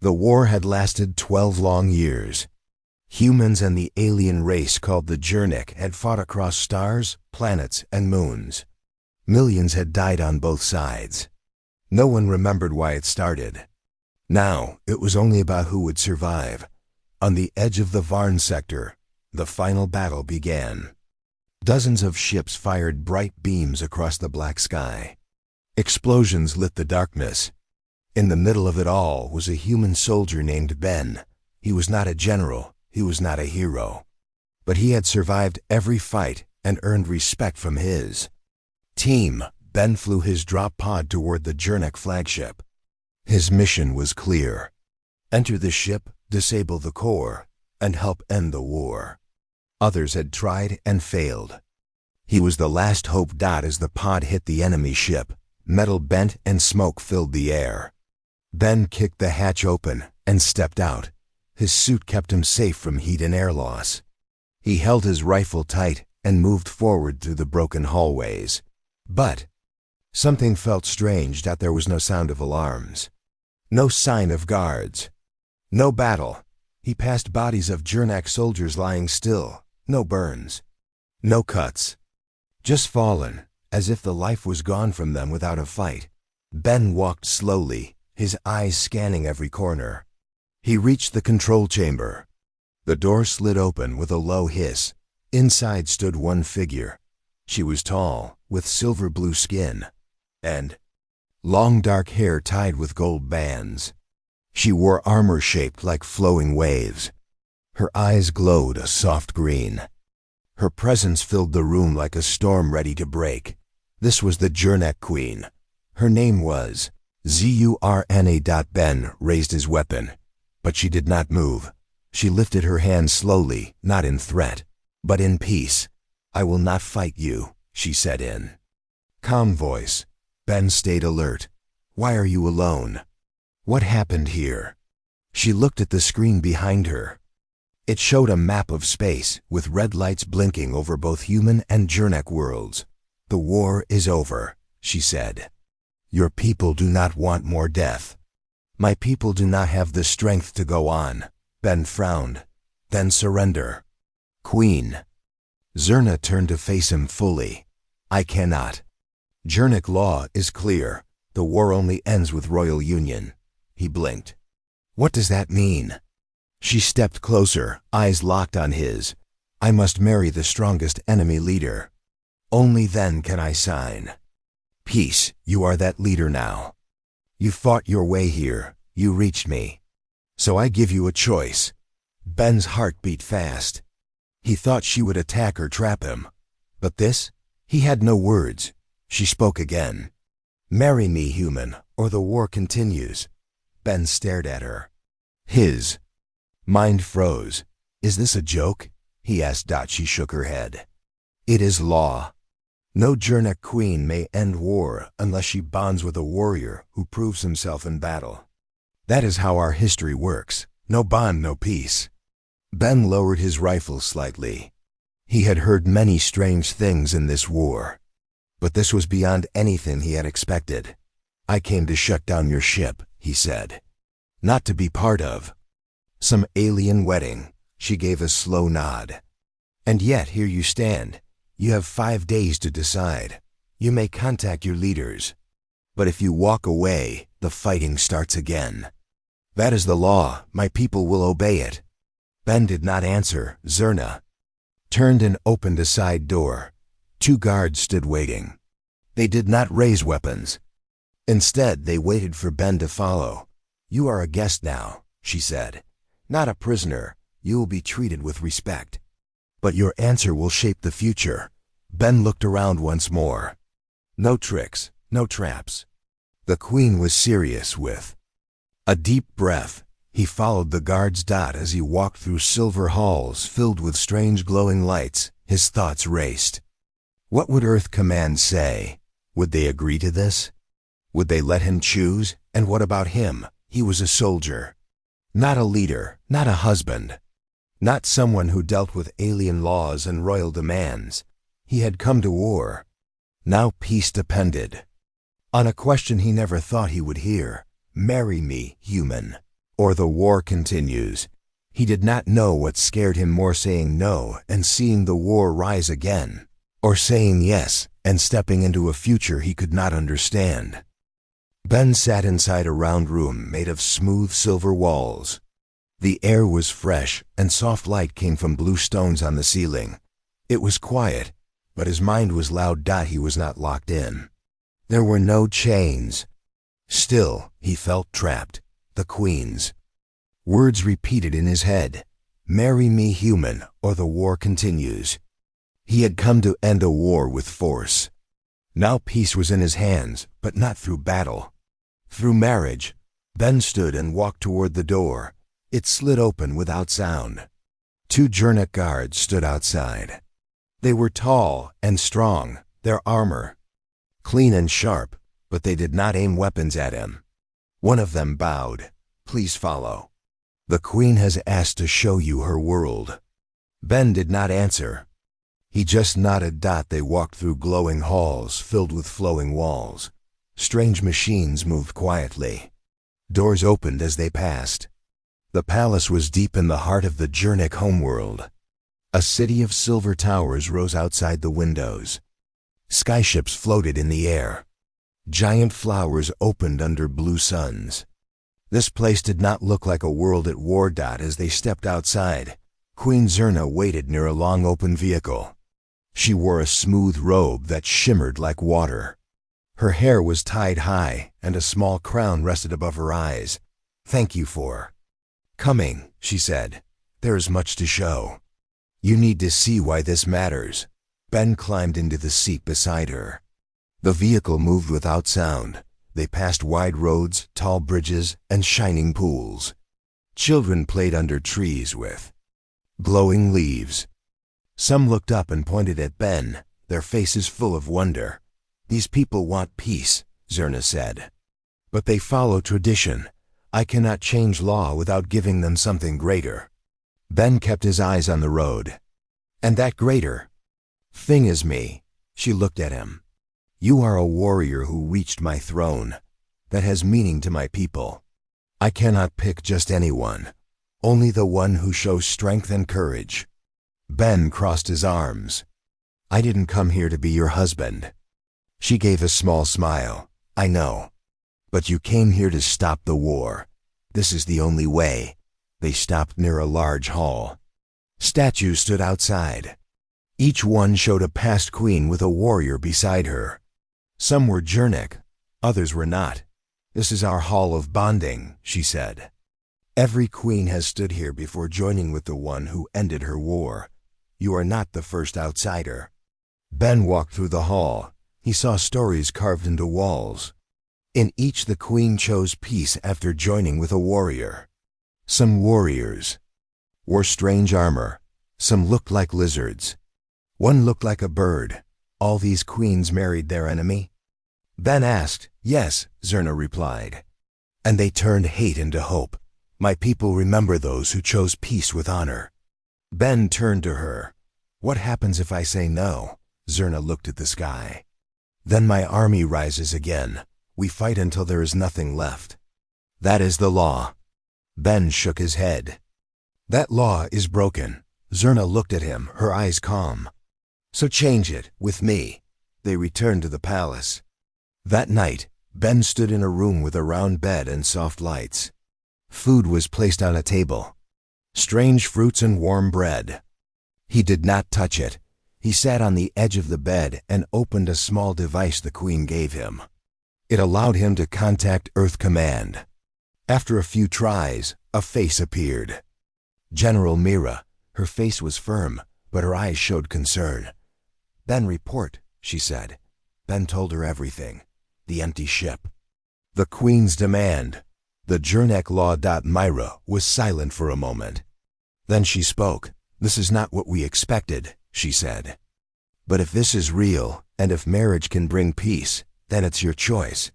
The war had lasted 12 long years. Humans and the alien race called the Jernik had fought across stars, planets, and moons. Millions had died on both sides. No one remembered why it started. Now, it was only about who would survive. On the edge of the Varn sector, the final battle began. Dozens of ships fired bright beams across the black sky. Explosions lit the darkness. In the middle of it all was a human soldier named Ben. He was not a general, he was not a hero. But he had survived every fight and earned respect from his team. Ben flew his drop pod toward the Jernik flagship. His mission was clear. Enter the ship, disable the core, and help end the war. Others had tried and failed. He was the last hope. As the pod hit the enemy ship, metal bent and smoke filled the air. Ben kicked the hatch open and stepped out. His suit kept him safe from heat and air loss. He held his rifle tight and moved forward through the broken hallways. But something felt strange. There was no sound of alarms. No sign of guards. No battle. He passed bodies of Jernik soldiers lying still. No burns. No cuts. Just fallen, as if the life was gone from them without a fight. Ben walked slowly, his eyes scanning every corner. He reached the control chamber. The door slid open with a low hiss. Inside stood one figure. She was tall, with silver blue skin, and long dark hair tied with gold bands. She wore armor shaped like flowing waves. Her eyes glowed a soft green. Her presence filled the room like a storm ready to break. This was the Jernik Queen. Her name was Zurna. Ben raised his weapon, but she did not move. She lifted her hand slowly, not in threat, but in peace. I will not fight you, she said in calm voice. Ben stayed alert. Why are you alone? What happened here? She looked at the screen behind her. It showed a map of space with red lights blinking over both human and Jernik worlds. The war is over, she said. Your people do not want more death. My people do not have the strength to go on. Ben frowned. Then surrender. Queen. Zurna turned to face him fully. I cannot. Jernik law is clear. The war only ends with royal union. He blinked. What does that mean? She stepped closer, eyes locked on his. I must marry the strongest enemy leader. Only then can I sign. Peace, you are that leader now. You fought your way here, you reached me. So I give you a choice. Ben's heart beat fast. He thought she would attack or trap him. But this? He had no words. She spoke again. Marry me, human, or the war continues. Ben stared at her. His mind froze. Is this a joke? He asked. She shook her head. It is law. No Jernik queen may end war unless she bonds with a warrior who proves himself in battle. That is how our history works. No bond, no peace. Ben lowered his rifle slightly. He had heard many strange things in this war, but this was beyond anything he had expected. I came to shut down your ship, he said. Not to be part of some alien wedding. She gave a slow nod. And yet here you stand. You have 5 days to decide. You may contact your leaders. But if you walk away, the fighting starts again. That is the law. My people will obey it. Ben did not answer. Zurna turned and opened a side door. 2 guards stood waiting. They did not raise weapons. Instead, they waited for Ben to follow. You are a guest now, she said. Not a prisoner. You will be treated with respect. But your answer will shape the future. Ben looked around once more. No tricks, no traps. The queen was serious. With a deep breath, he followed the guard's as he walked through silver halls filled with strange glowing lights. His thoughts raced. What would Earth Command say? Would they agree to this? Would they let him choose? And what about him? He was a soldier. Not a leader, not a husband. Not someone who dealt with alien laws and royal demands. He had come to war. Now peace depended on a question he never thought he would hear. Marry me, human. or the war continues. He did not know what scared him more, saying no and seeing the war rise again, or saying yes and stepping into a future he could not understand. Ben sat inside a round room made of smooth silver walls. The air was fresh and soft light came from blue stones on the ceiling. It was quiet, but his mind was loud. He was not locked in. There were no chains. Still, he felt trapped. The Queen's words repeated in his head. Marry me, human, or the war continues. He had come to end a war with force. Now peace was in his hands, but not through battle. Through marriage. Ben stood and walked toward the door. It slid open without sound. 2 Jurnik guards stood outside. They were tall and strong, their armor clean and sharp, but they did not aim weapons at him. One of them bowed. Please follow. The Queen has asked to show you her world. Ben did not answer. He just nodded. They walked through glowing halls filled with flowing walls. Strange machines moved quietly. Doors opened as they passed. The palace was deep in the heart of the Jurnik homeworld. A city of silver towers rose outside the windows. Skyships floated in the air. Giant flowers opened under blue suns. This place did not look like a world at war. As they stepped outside, Queen Zerna waited near a long open vehicle. She wore a smooth robe that shimmered like water. Her hair was tied high, and a small crown rested above her eyes. Thank you for coming, she said. There is much to show. You need to see why this matters. Ben climbed into the seat beside her. The vehicle moved without sound. They passed wide roads, tall bridges, and shining pools. Children played under trees with glowing leaves. Some looked up and pointed at Ben, their faces full of wonder. These people want peace, Zerna said. But they follow tradition. I cannot change law without giving them something greater. Ben kept his eyes on the road. And that greater thing is me. She looked at him. You are a warrior who reached my throne. That has meaning to my people. I cannot pick just anyone. Only the one who shows strength and courage. Ben crossed his arms. I didn't come here to be your husband. She gave a small smile. I know. But you came here to stop the war. This is the only way. They stopped near a large hall. Statues stood outside. Each one showed a past queen with a warrior beside her. Some were Jurnik, others were not. This is our hall of bonding, she said. Every queen has stood here before joining with the one who ended her war. You are not the first outsider. Ben walked through the hall. He saw stories carved into walls. In each the queen chose peace after joining with a warrior. Some warriors wore strange armor. Some looked like lizards. One looked like a bird. All these queens married their enemy? Ben asked. Yes, Zerna replied. And they turned hate into hope. My people remember those who chose peace with honor. Ben turned to her. What happens if I say no? Zerna looked at the sky. Then my army rises again. We fight until there is nothing left. That is the law. Ben shook his head. That law is broken. Zerna looked at him, her eyes calm. So change it, with me. They returned to the palace. That night, Ben stood in a room with a round bed and soft lights. Food was placed on a table. Strange fruits and warm bread. He did not touch it. He sat on the edge of the bed and opened a small device the queen gave him. It allowed him to contact Earth Command. After a few tries, a face appeared. General Mira. Her face was firm, but her eyes showed concern. Ben, report, she said. Ben told her everything. The empty ship. The Queen's demand. The Jurnik law. Myra was silent for a moment. Then she spoke. This is not what we expected, she said. But if this is real, and if marriage can bring peace, then it's your choice.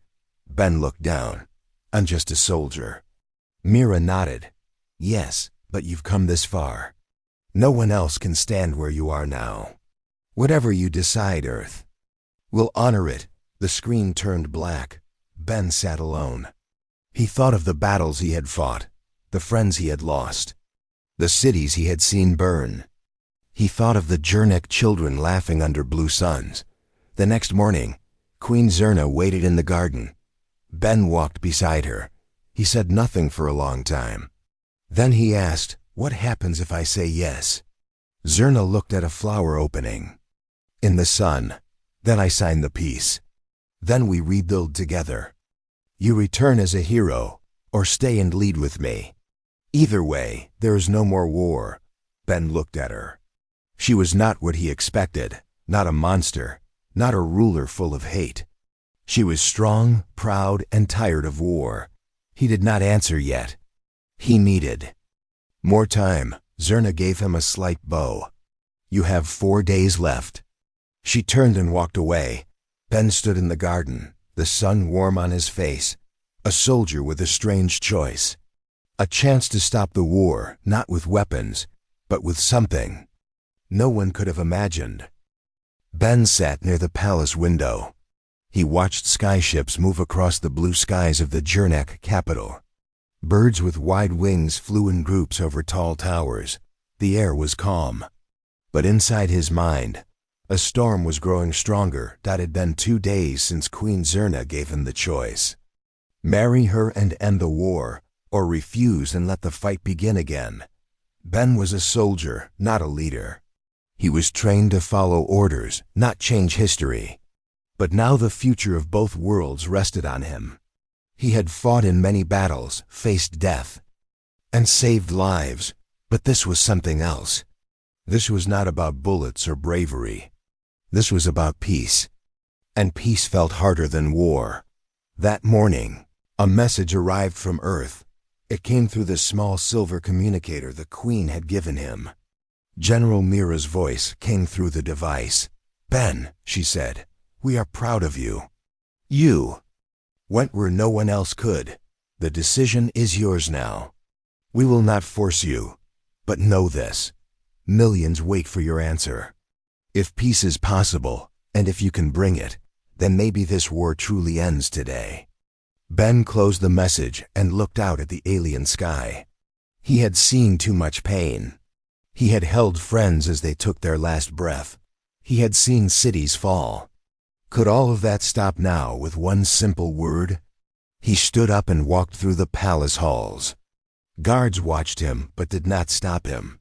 Ben looked down. I'm just a soldier. Mira nodded. Yes, but you've come this far. No one else can stand where you are now. Whatever you decide, Earth. We'll honor it. The screen turned black. Ben sat alone. He thought of the battles he had fought, the friends he had lost, the cities he had seen burn. He thought of the Jernik children laughing under blue suns. The next morning, Queen Zerna waited in the garden. Ben walked beside her. He said nothing for a long time. Then he asked, "What happens if I say yes?" Zerna looked at a flower opening. "In the sun. Then I sign the peace. Then we rebuild together. You return as a hero, or stay and lead with me. Either way, there is no more war." Ben looked at her. She was not what he expected, not a monster, not a ruler full of hate. She was strong, proud, and tired of war. He did not answer yet. He needed more time. Zerna gave him a slight bow. "You have 4 days left." She turned and walked away. Ben stood in the garden, the sun warm on his face, a soldier with a strange choice. A chance to stop the war, not with weapons, but with something no one could have imagined. Ben sat near the palace window. He watched skyships move across the blue skies of the Jernik capital. Birds with wide wings flew in groups over tall towers. The air was calm. But inside his mind, a storm was growing stronger. That had been 2 days since Queen Zerna gave him the choice. Marry her and end the war, or refuse and let the fight begin again. Ben was a soldier, not a leader. He was trained to follow orders, not change history. But now the future of both worlds rested on him. He had fought in many battles, faced death, and saved lives, but this was something else. This was not about bullets or bravery. This was about peace. And peace felt harder than war. That morning, a message arrived from Earth. It came through the small silver communicator the Queen had given him. General Mira's voice came through the device. "Ben," she said, "we are proud of you. You went where no one else could. The decision is yours now. We will not force you, but know this. Millions wait for your answer. If peace is possible, and if you can bring it, then maybe this war truly ends today." Ben closed the message and looked out at the alien sky. He had seen too much pain. He had held friends as they took their last breath. He had seen cities fall. Could all of that stop now with one simple word? He stood up and walked through the palace halls. Guards watched him but did not stop him.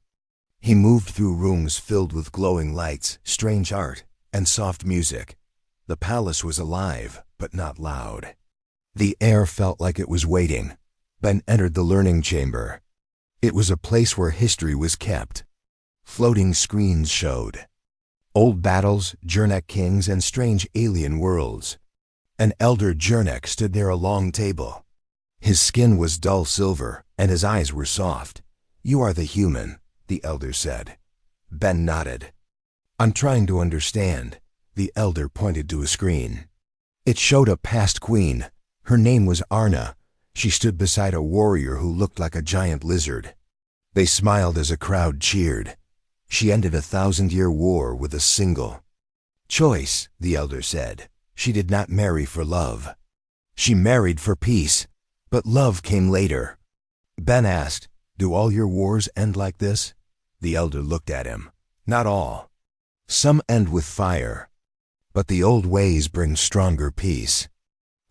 He moved through rooms filled with glowing lights, strange art, and soft music. The palace was alive, but not loud. The air felt like it was waiting. Ben entered the learning chamber. It was a place where history was kept. Floating screens showed old battles, Jernik kings, and strange alien worlds. An elder Jernik stood near a long table. His skin was dull silver, and his eyes were soft. "You are the human," the elder said. Ben nodded. "I'm trying to understand." The elder pointed to a screen. It showed a past queen. Her name was Arna. She stood beside a warrior who looked like a giant lizard. They smiled as a crowd cheered. She ended a 1,000-year war with a single choice, the elder said. She did not marry for love. She married for peace, but love came later. Ben asked, "Do all your wars end like this?" The elder looked at him. "Not all. Some end with fire. But the old ways bring stronger peace.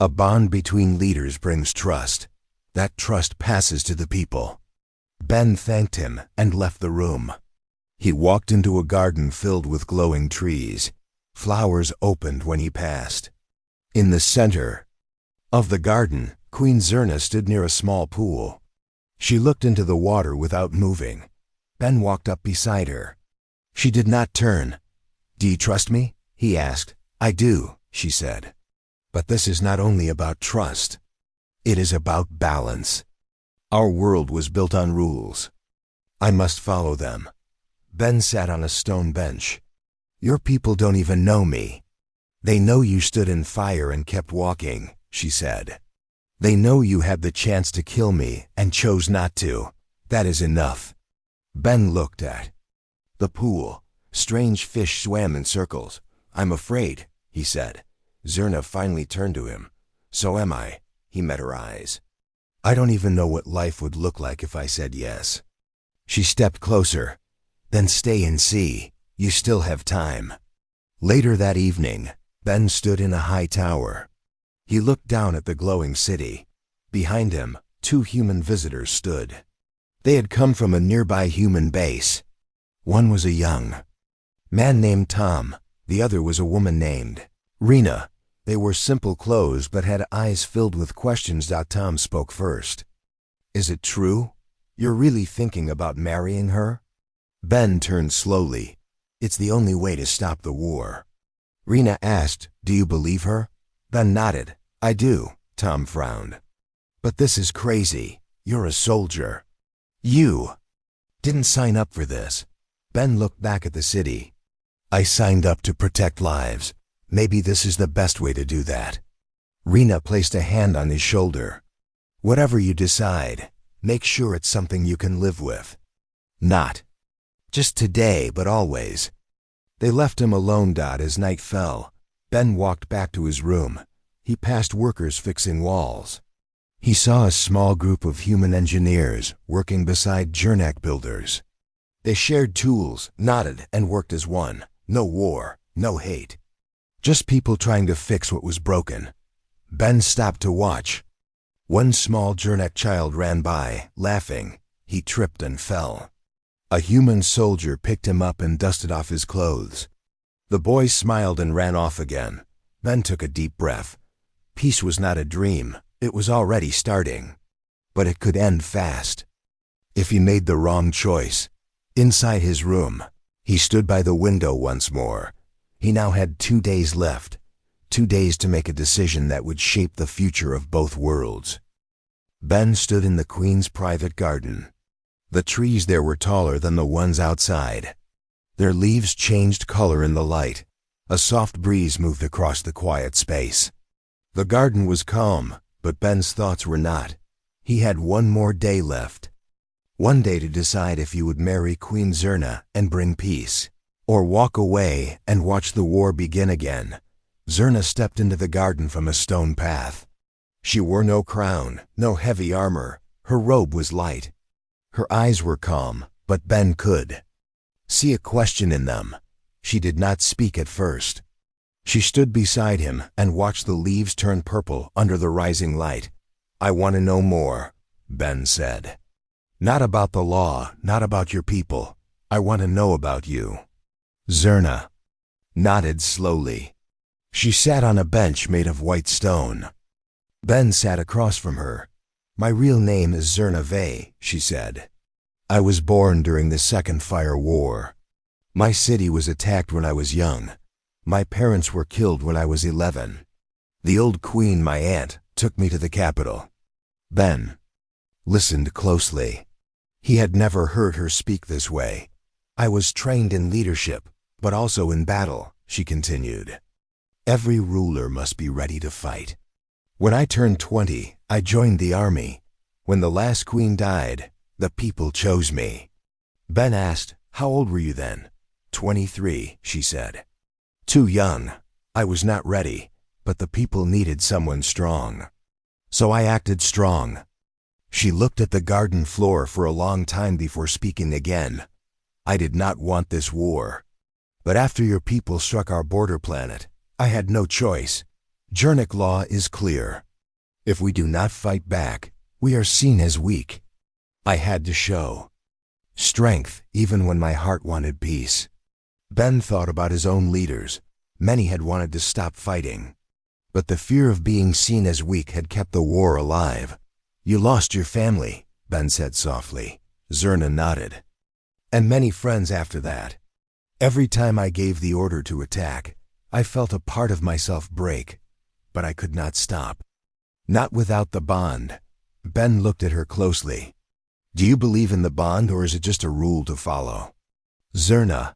A bond between leaders brings trust. That trust passes to the people." Ben thanked him and left the room. He walked into a garden filled with glowing trees. Flowers opened when he passed. In the center of the garden, Queen Zerna stood near a small pool. She looked into the water without moving. Ben walked up beside her. She did not turn. "Do you trust me?" he asked. "I do," she said. "But this is not only about trust. It is about balance. Our world was built on rules. I must follow them." Ben sat on a stone bench. "Your people don't even know me. They know you stood in fire and kept walking," she said. "They know you had the chance to kill me and chose not to. That is enough." Ben looked at the pool. Strange fish swam in circles. "I'm afraid," he said. Zerna finally turned to him. "So am I." He met her eyes. I don't even know what life would look like if I said yes. She stepped closer. Then stay and see. You still have time. Later that evening, Ben stood in a high tower. He looked down at the glowing city. Behind him, 2 human visitors stood. They had come from a nearby human base. One was a young man named Tom. The other was a woman named Rena. They wore simple clothes but had eyes filled with questions. Tom spoke first. Is it true? You're really thinking about marrying her? Ben turned slowly. It's the only way to stop the war. Rena asked, do you believe her? Ben nodded. I do. Tom frowned. But this is crazy. You're a soldier. You didn't sign up for this. Ben looked back at the city. I signed up to protect lives. Maybe this is the best way to do that. Rena placed a hand on his shoulder. Whatever you decide, make sure it's something you can live with. Not just today, but always. They left him alone. As night fell, Ben walked back to his room. He passed workers fixing walls. He saw a small group of human engineers working beside Jernek builders. They shared tools, nodded, and worked as one. No war, no hate. Just people trying to fix what was broken. Ben stopped to watch. One small Jernek child ran by, laughing. He tripped and fell. A human soldier picked him up and dusted off his clothes. The boy smiled and ran off again. Ben took a deep breath. Peace was not a dream. It was already starting. But it could end fast. If he made the wrong choice. Inside his room, he stood by the window once more. He now had 2 days left. 2 days to make a decision that would shape the future of both worlds. Ben stood in the Queen's private garden. The trees there were taller than the ones outside. Their leaves changed color in the light. A soft breeze moved across the quiet space. The garden was calm, but Ben's thoughts were not. He had 1 more day left. 1 day to decide if he would marry Queen Zerna and bring peace, or walk away and watch the war begin again. Zerna stepped into the garden from a stone path. She wore no crown, no heavy armor. Her robe was light. Her eyes were calm, but Ben could see a question in them. She did not speak at first. She stood beside him and watched the leaves turn purple under the rising light. I want to know more, Ben said. Not about the law, not about your people. I want to know about you. Zerna nodded slowly. She sat on a bench made of white stone. Ben sat across from her. My real name is Zerna Vey, she said. I was born during the Second Fire War. My city was attacked when I was young. My parents were killed when I was 11. The old queen, my aunt, took me to the capital. Ben listened closely. He had never heard her speak this way. I was trained in leadership, but also in battle, she continued. Every ruler must be ready to fight. When I turned 20, I joined the army. When the last queen died, the people chose me. Ben asked, how old were you then? 23, she said. Too young. I was not ready, but the people needed someone strong. So I acted strong. She looked at the garden floor for a long time before speaking again. I did not want this war. But after your people struck our border planet, I had no choice. Jernik law is clear. If we do not fight back, we are seen as weak. I had to show strength even when my heart wanted peace. Ben thought about his own leaders. Many had wanted to stop fighting. But the fear of being seen as weak had kept the war alive. You lost your family, Ben said softly. Zerna nodded. And many friends after that. Every time I gave the order to attack, I felt a part of myself break, but I could not stop. Not without the bond. Ben looked at her closely. Do you believe in the bond, or is it just a rule to follow? Zerna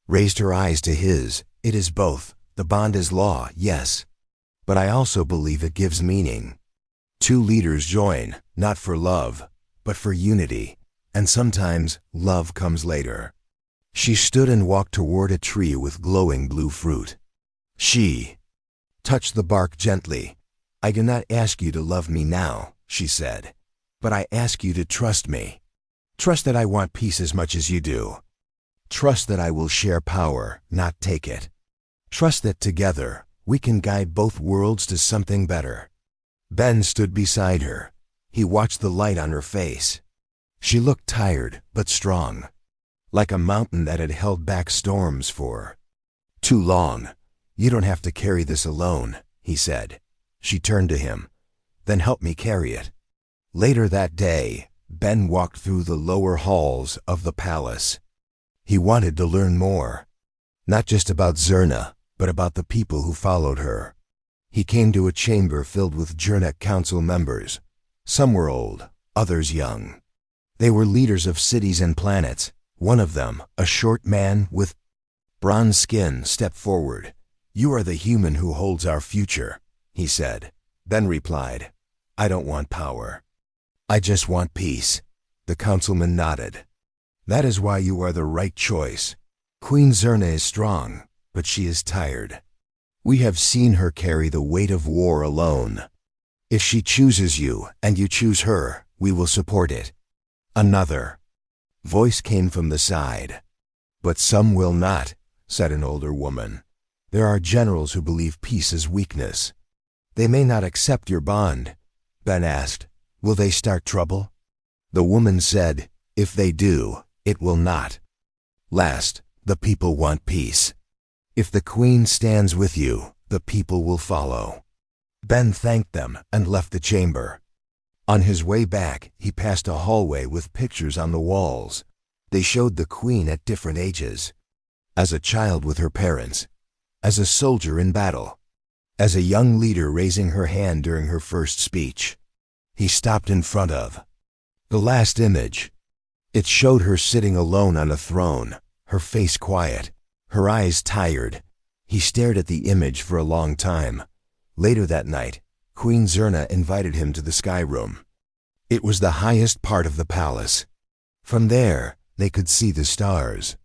raised her eyes to his. It is both. The bond is law, yes. But I also believe it gives meaning. 2 leaders join, not for love, but for unity. And sometimes love comes later. She stood and walked toward a tree with glowing blue fruit. She touched the bark gently. I do not ask you to love me now, she said. "But I ask you to trust me. Trust that I want peace as much as you do. Trust that I will share power, not take it. Trust that together, we can guide both worlds to something better." Ben stood beside her. He watched the light on her face. She looked tired, but strong, like a mountain that had held back storms for too long. "You don't have to carry this alone," he said. She turned to him. "Then help me carry it." Later that day, Ben walked through the lower halls of the palace. He wanted to learn more, not just about Zerna, but about the people who followed her. He came to a chamber filled with Jurnek council members. Some were old, others young. They were leaders of cities and planets. One of them, a short man with bronze skin, stepped forward. "You are the human who holds our future," he said. Ben replied, "I don't want power. I just want peace." The councilman nodded. "That is why you are the right choice. Queen Zerna is strong, but she is tired. We have seen her carry the weight of war alone. If she chooses you and you choose her, we will support it." Another voice came from the side. "But some will not," said an older woman. "There are generals who believe peace is weakness. They may not accept your bond." Ben asked, "Will they start trouble?" The woman said, "If they do, it will not last. The people want peace. If the queen stands with you, the people will follow." Ben thanked them and left the chamber. On his way back, he passed a hallway with pictures on the walls. They showed the queen at different ages. As a child with her parents, as a soldier in battle, as a young leader raising her hand during her first speech. He stopped in front of the last image. It showed her sitting alone on a throne, her face quiet, her eyes tired. He stared at the image for a long time. Later that night, Queen Zerna invited him to the sky room. It was the highest part of the palace. From there, they could see the stars.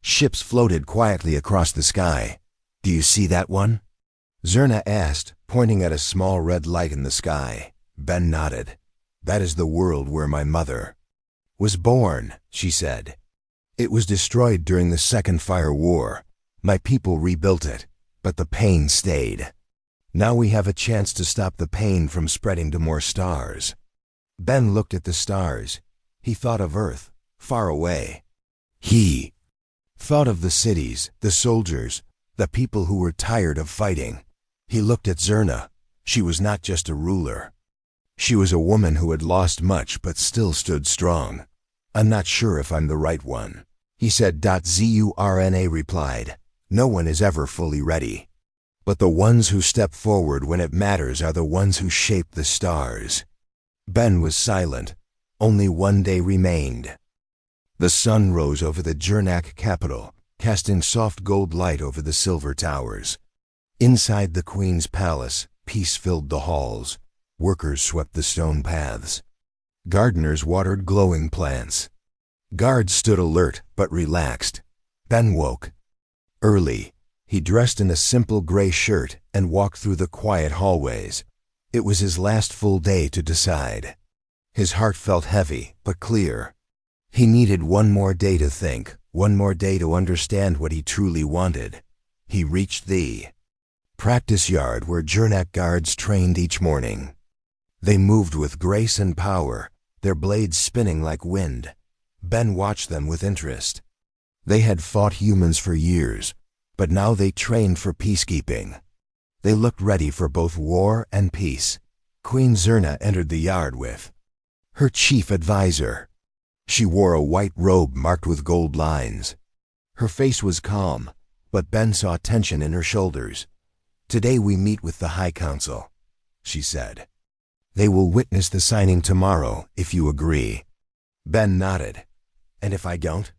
Ships floated quietly across the sky. "Do you see that one?" Zerna asked, pointing at a small red light in the sky. Ben nodded. "That is the world where my mother was born," she said. "It was destroyed during the Second Fire War. My people rebuilt it, but the pain stayed. Now we have a chance to stop the pain from spreading to more stars." Ben looked at the stars. He thought of Earth, far away. He thought of the cities, the soldiers, the people who were tired of fighting. He looked at Zerna. She was not just a ruler. She was a woman who had lost much but still stood strong. "I'm not sure if I'm the right one," he said. Zurna replied, "No one is ever fully ready. But the ones who step forward when it matters are the ones who shape the stars." Ben was silent. Only one day remained. The sun rose over the Jurnak capital, casting soft gold light over the silver towers. Inside the queen's palace, peace filled the halls. Workers swept the stone paths. Gardeners watered glowing plants. Guards stood alert but relaxed. Ben woke early. He dressed in a simple gray shirt and walked through the quiet hallways. It was his last full day to decide. His heart felt heavy but clear. He needed one more day to think, one more day to understand what he truly wanted. He reached the practice yard where Jurnak guards trained each morning. They moved with grace and power, their blades spinning like wind. Ben watched them with interest. They had fought humans for years, but now they trained for peacekeeping. They looked ready for both war and peace. Queen Zerna entered the yard with her chief advisor. She wore a white robe marked with gold lines. Her face was calm, but Ben saw tension in her shoulders. "Today we meet with the High Council," she said. "They will witness the signing tomorrow, if you agree." Ben nodded. "And if I don't?"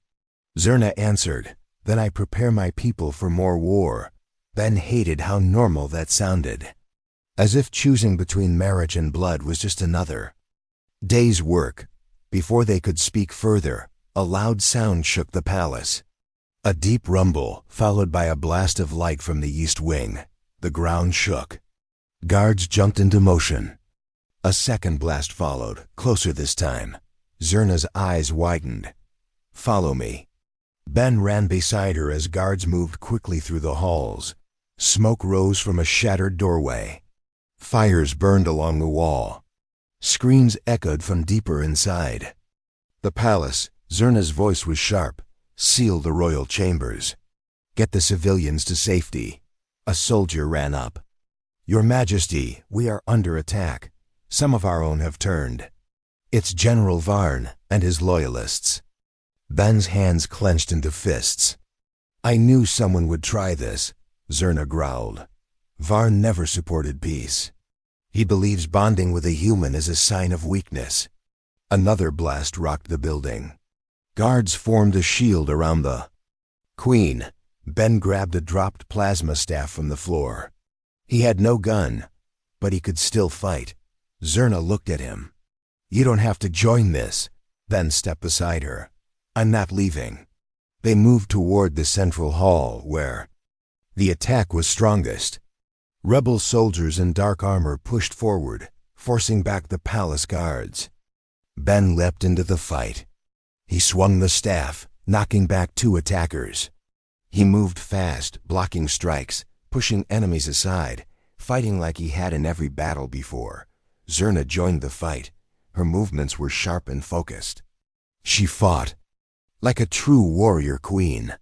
Zerna answered, "Then I prepare my people for more war." Ben hated how normal that sounded. As if choosing between marriage and blood was just another day's work. Before they could speak further, a loud sound shook the palace. A deep rumble, followed by a blast of light from the east wing. The ground shook. Guards jumped into motion. A second blast followed, closer this time. Zerna's eyes widened. "Follow me." Ben ran beside her as guards moved quickly through the halls. Smoke rose from a shattered doorway. Fires burned along the wall. Screams echoed from deeper inside. The palace, Zerna's voice was sharp, sealed the royal chambers. "Get the civilians to safety." A soldier ran up. "Your Majesty, we are under attack. Some of our own have turned. It's General Varn and his loyalists." Ben's hands clenched into fists. "I knew someone would try this," Zerna growled. "Varn never supported peace. He believes bonding with a human is a sign of weakness." Another blast rocked the building. Guards formed a shield around the Queen. Ben grabbed a dropped plasma staff from the floor. He had no gun, but he could still fight. Zerna looked at him. "You don't have to join this." Ben stepped beside her. "I'm not leaving." They moved toward the central hall where the attack was strongest. Rebel soldiers in dark armor pushed forward, forcing back the palace guards. Ben leapt into the fight. He swung the staff, knocking back 2 attackers. He moved fast, blocking strikes, pushing enemies aside, fighting like he had in every battle before. Zerna joined the fight. Her movements were sharp and focused. She fought like a true warrior queen.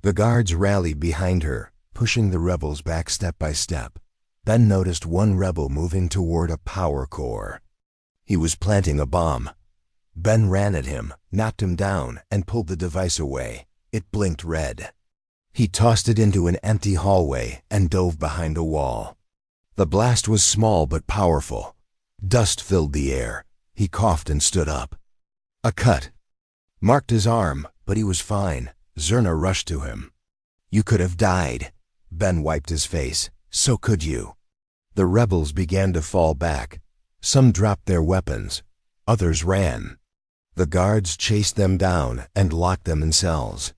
The guards rallied behind her, pushing the rebels back step by step. Ben noticed one rebel moving toward a power core. He was planting a bomb. Ben ran at him, knocked him down, and pulled the device away. It blinked red. He tossed it into an empty hallway and dove behind a wall. The blast was small but powerful. Dust filled the air. He coughed and stood up. A cut marked his arm, but he was fine. Zerna rushed to him. "You could have died." Ben wiped his face. "So could you." The rebels began to fall back. Some dropped their weapons. Others ran. The guards chased them down and locked them in cells.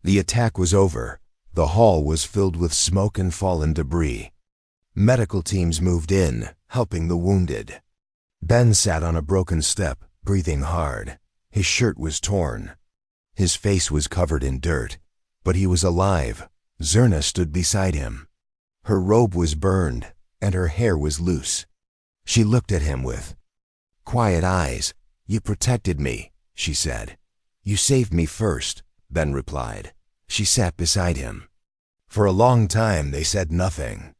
The attack was over. The hall was filled with smoke and fallen debris. Medical teams moved in, helping the wounded. Ben sat on a broken step, breathing hard. His shirt was torn. His face was covered in dirt, but he was alive. Zerna stood beside him. Her robe was burned, and her hair was loose. She looked at him with quiet eyes. "You protected me," she said. "You saved me first," Ben replied. She sat beside him. For a long time they said nothing.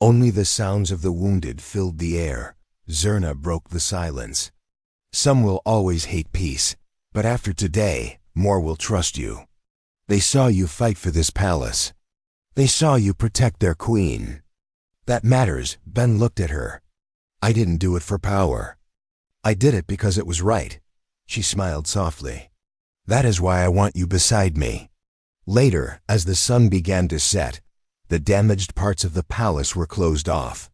Only the sounds of the wounded filled the air. Zerna broke the silence. "Some will always hate peace, but after today, more will trust you. They saw you fight for this palace. They saw you protect their queen. That matters." Ben looked at her. "I didn't do it for power. I did it because it was right." She smiled softly. "That is why I want you beside me." Later, as the sun began to set, the damaged parts of the palace were closed off.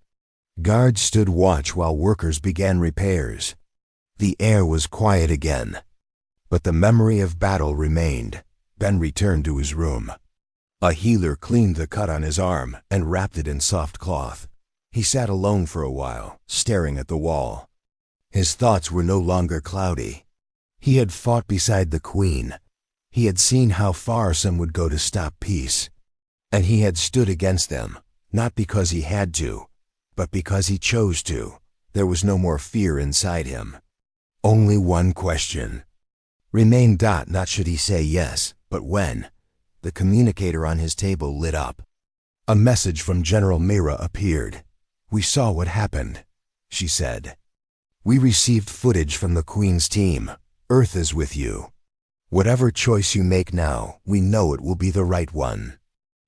Guards stood watch while workers began repairs. The air was quiet again, but the memory of battle remained. Ben returned to his room. A healer cleaned the cut on his arm and wrapped it in soft cloth. He sat alone for a while, staring at the wall. His thoughts were no longer cloudy. He had fought beside the queen. He had seen how far some would go to stop peace. And he had stood against them, not because he had to, but because he chose to. There was no more fear inside him. Only one question remained. Not should he say yes, but when. The communicator on his table lit up. A message from General Mira appeared. "We saw what happened," she said. "We received footage from the Queen's team. Earth is with you. Whatever choice you make now, we know it will be the right one."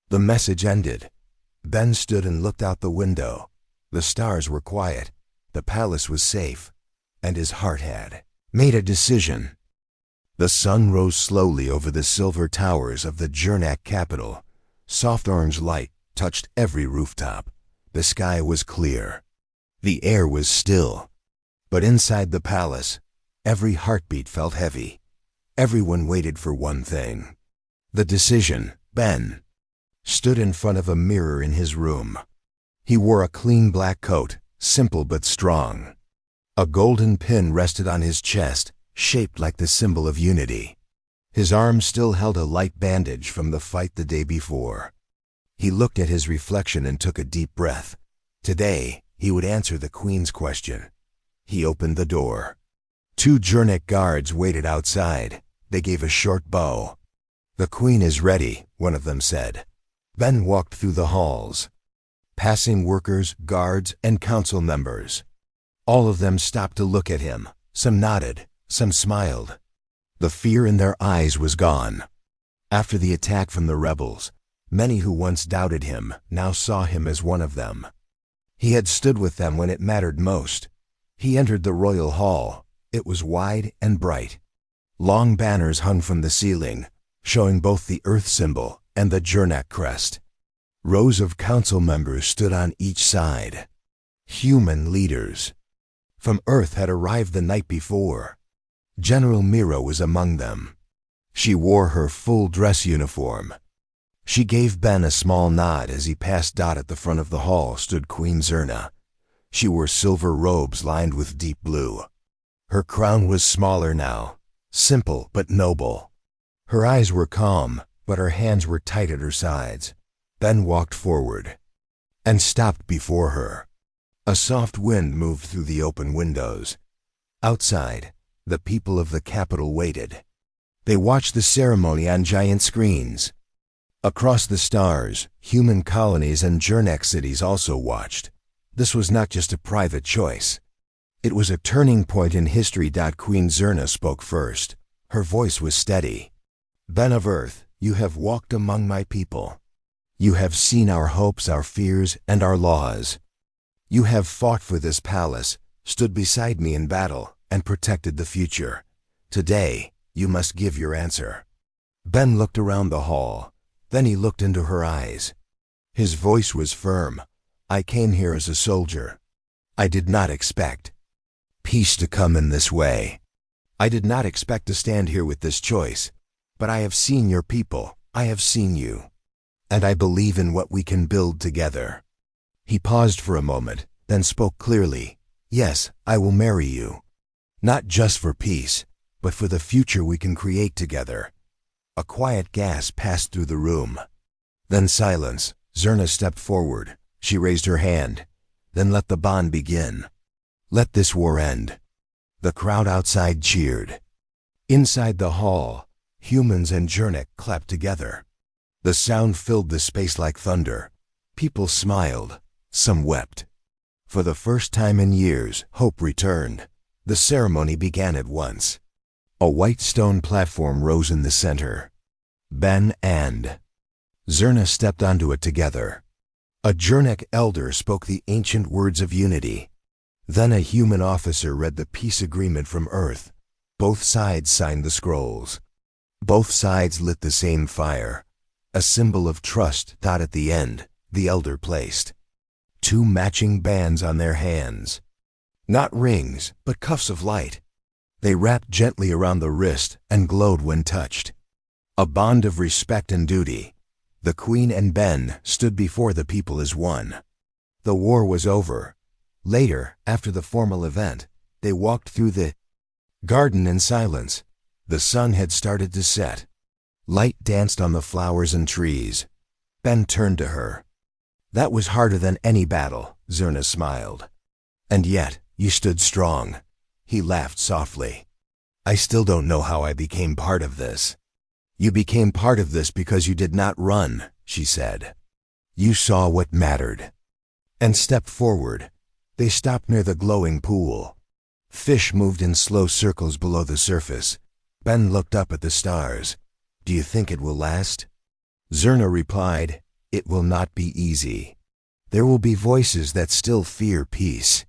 The message ended. Ben stood and looked out the window. The stars were quiet. The palace was safe. And his heart had made a decision. The sun rose slowly over the silver towers of the Jernak capital. Soft orange light touched every rooftop. The sky was clear. The air was still. But inside the palace, every heartbeat felt heavy. Everyone waited for one thing. The decision. Ben stood in front of a mirror in his room. He wore a clean black coat, simple but strong. A golden pin rested on his chest, shaped like the symbol of unity. His arm still held a light bandage from the fight the day before. He looked at his reflection and took a deep breath. Today, he would answer the Queen's question. He opened the door. 2 Jurnik guards waited outside. They gave a short bow. "The Queen is ready," one of them said. Ben walked through the halls, passing workers, guards, and council members. All of them stopped to look at him. Some nodded, some smiled. The fear in their eyes was gone. After the attack from the rebels, many who once doubted him now saw him as one of them. He had stood with them when it mattered most. He entered the royal hall. It was wide and bright. Long banners hung from the ceiling, showing both the Earth symbol and the Jurnik crest. Rows of council members stood on each side. Human leaders from Earth had arrived the night before. General Mira was among them. She wore her full dress uniform. She gave Ben a small nod as he passed Dot. At the front of the hall stood Queen Zerna. She wore silver robes lined with deep blue. Her crown was smaller now, simple but noble. Her eyes were calm, but her hands were tight at her sides. Ben walked forward and stopped before her. A soft wind moved through the open windows. Outside, the people of the capital waited. They watched the ceremony on giant screens. Across the stars, human colonies and Jurnik cities also watched. This was not just a private choice. It was a turning point in history. Queen Zerna spoke first. Her voice was steady. "Ben of Earth, you have walked among my people. You have seen our hopes, our fears, and our laws. You have fought for this palace, stood beside me in battle, and protected the future. Today, you must give your answer." Ben looked around the hall. Then he looked into her eyes. His voice was firm. "I came here as a soldier. I did not expect peace to come in this way. I did not expect to stand here with this choice. But I have seen your people. I have seen you. And I believe in what we can build together." He paused for a moment, then spoke clearly. "Yes, I will marry you. Not just for peace, but for the future we can create together." A quiet gasp passed through the room. Then silence. Zerna stepped forward. She raised her hand. "Then let the bond begin. Let this war end." The crowd outside cheered. Inside the hall, humans and Jurnik clapped together. The sound filled the space like thunder. People smiled. Some wept. For the first time in years, hope returned. The ceremony began at once. A white stone platform rose in the center. Ben and Zerna stepped onto it together. A Jurnik elder spoke the ancient words of unity. Then a human officer read the peace agreement from Earth. Both sides signed the scrolls. Both sides lit the same fire, a symbol of trust. At the end, the elder placed 2 matching bands on their hands. Not rings, but cuffs of light. They wrapped gently around the wrist and glowed when touched. A bond of respect and duty. The Queen and Ben stood before the people as one. The war was over. Later, after the formal event, they walked through the garden in silence. The sun had started to set. Light danced on the flowers and trees. Ben turned to her. "That was harder than any battle," Zerna smiled. "And yet, you stood strong." He laughed softly. "I still don't know how I became part of this." "You became part of this because you did not run," she said. "You saw what mattered." And stepped forward. They stopped near the glowing pool. Fish moved in slow circles below the surface. Ben looked up at the stars. "Do you think it will last?" Zerna replied, "It will not be easy. There will be voices that still fear peace.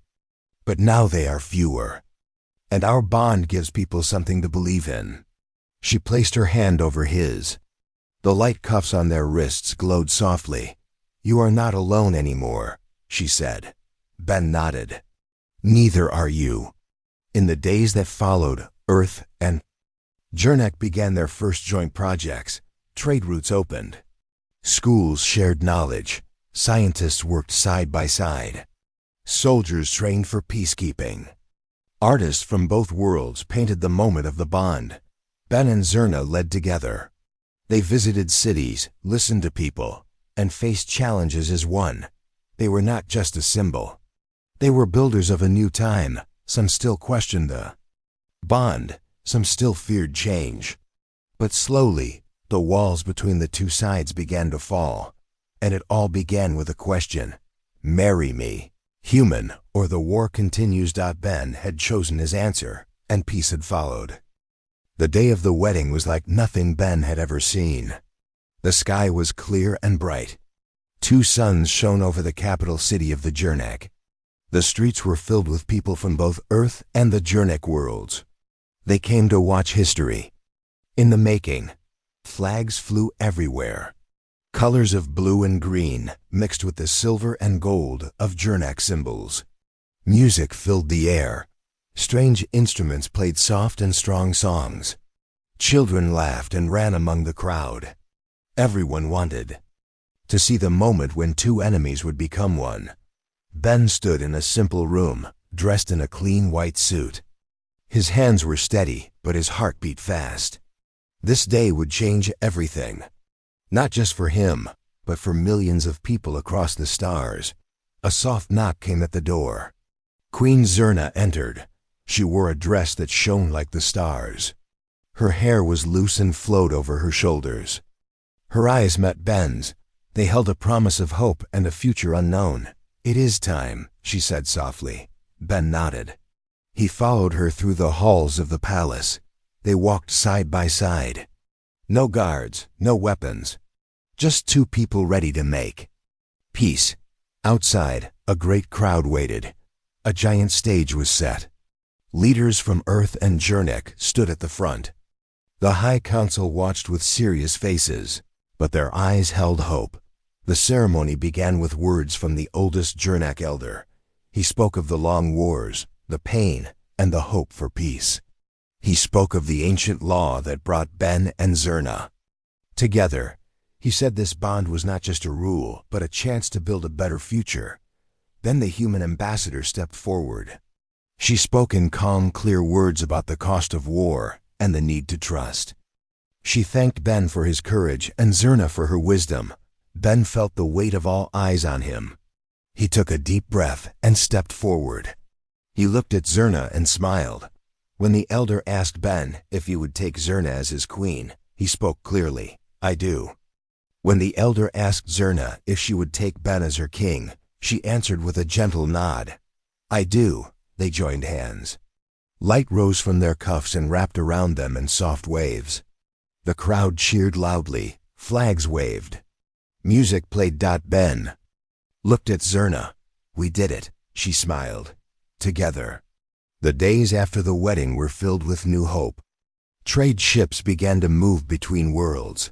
But now they are fewer. And our bond gives people something to believe in." She placed her hand over his. The light cuffs on their wrists glowed softly. "You are not alone anymore," she said. Ben nodded. "Neither are you." In the days that followed, Earth and Jurnik began their first joint projects. Trade routes opened. Schools shared knowledge. Scientists worked side by side. Soldiers trained for peacekeeping. Artists from both worlds painted the moment of the bond. Ben and Zerna led together. They visited cities, listened to people, and faced challenges as one. They were not just a symbol. They were builders of a new time. Some still questioned the bond, some still feared change. But slowly, the walls between the two sides began to fall, and it all began with a question: marry me, human, or the war continues. Ben had chosen his answer, and peace had followed. The day of the wedding was like nothing Ben had ever seen. The sky was clear and bright. 2 suns shone over the capital city of the Jernek. The streets were filled with people from both Earth and the Jernek worlds. They came to watch history. In the making, flags flew everywhere. Colors of blue and green mixed with the silver and gold of Jernek symbols. Music filled the air. Strange instruments played soft and strong songs. Children laughed and ran among the crowd. Everyone wanted to see the moment when 2 enemies would become one. Ben stood in a simple room, dressed in a clean white suit. His hands were steady, but his heart beat fast. This day would change everything. Not just for him, but for millions of people across the stars. A soft knock came at the door. Queen Zerna entered. She wore a dress that shone like the stars. Her hair was loose and flowed over her shoulders. Her eyes met Ben's. They held a promise of hope and a future unknown. "It is time," she said softly. Ben nodded. He followed her through the halls of the palace. They walked side by side. No guards, no weapons. Just 2 people ready to make peace. Outside, a great crowd waited. A giant stage was set. Leaders from Earth and Jernek stood at the front. The High Council watched with serious faces, but their eyes held hope. The ceremony began with words from the oldest Jernek elder. He spoke of the long wars, the pain, and the hope for peace. He spoke of the ancient law that brought Ben and Zerna together. He said this bond was not just a rule, but a chance to build a better future. Then the human ambassador stepped forward. She spoke in calm, clear words about the cost of war and the need to trust. She thanked Ben for his courage and Zerna for her wisdom. Ben felt the weight of all eyes on him. He took a deep breath and stepped forward. He looked at Zerna and smiled. When the elder asked Ben if he would take Zerna as his queen, he spoke clearly, "I do." When the elder asked Zerna if she would take Ben as her king, she answered with a gentle nod, "I do." They joined hands. Light rose from their cuffs and wrapped around them in soft waves. The crowd cheered loudly. Flags waved. Music played. Ben looked at Zerna. "We did it," she smiled. "Together." The days after the wedding were filled with new hope. Trade ships began to move between worlds.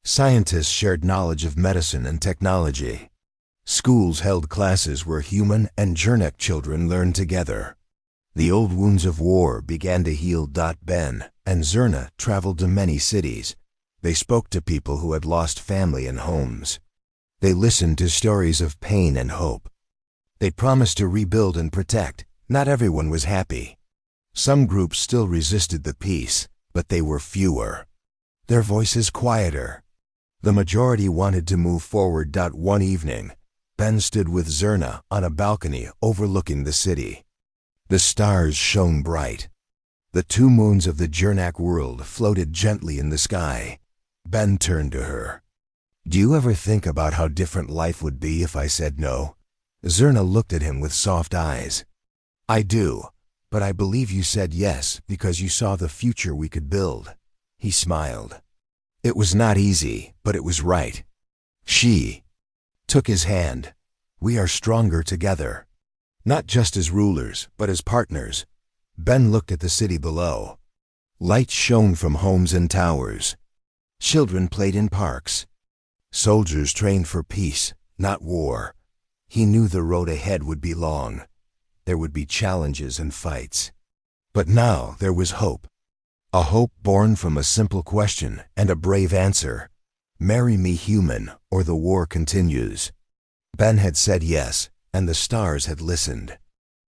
Scientists shared knowledge of medicine and technology. Schools held classes where human and Jernek children learned together. The old wounds of war began to heal. Ben and Zerna traveled to many cities. They spoke to people who had lost family and homes. They listened to stories of pain and hope. They promised to rebuild and protect. Not everyone was happy. Some groups still resisted the peace, but they were fewer. Their voices quieter. The majority wanted to move forward. One evening, Ben stood with Zerna on a balcony overlooking the city. The stars shone bright. The 2 moons of the Jernak world floated gently in the sky. Ben turned to her. "Do you ever think about how different life would be if I said no?" Zerna looked at him with soft eyes. "I do, but I believe you said yes because you saw the future we could build." He smiled. It was not easy, but it was right. She took his hand. "We are stronger together. Not just as rulers, but as partners." Ben looked at the city below. Lights shone from homes and towers. Children played in parks. Soldiers trained for peace, not war. He knew the road ahead would be long. There would be challenges and fights. But now there was hope. A hope born from a simple question and a brave answer. "Marry me, human, or the war continues." Ben had said yes, and the stars had listened.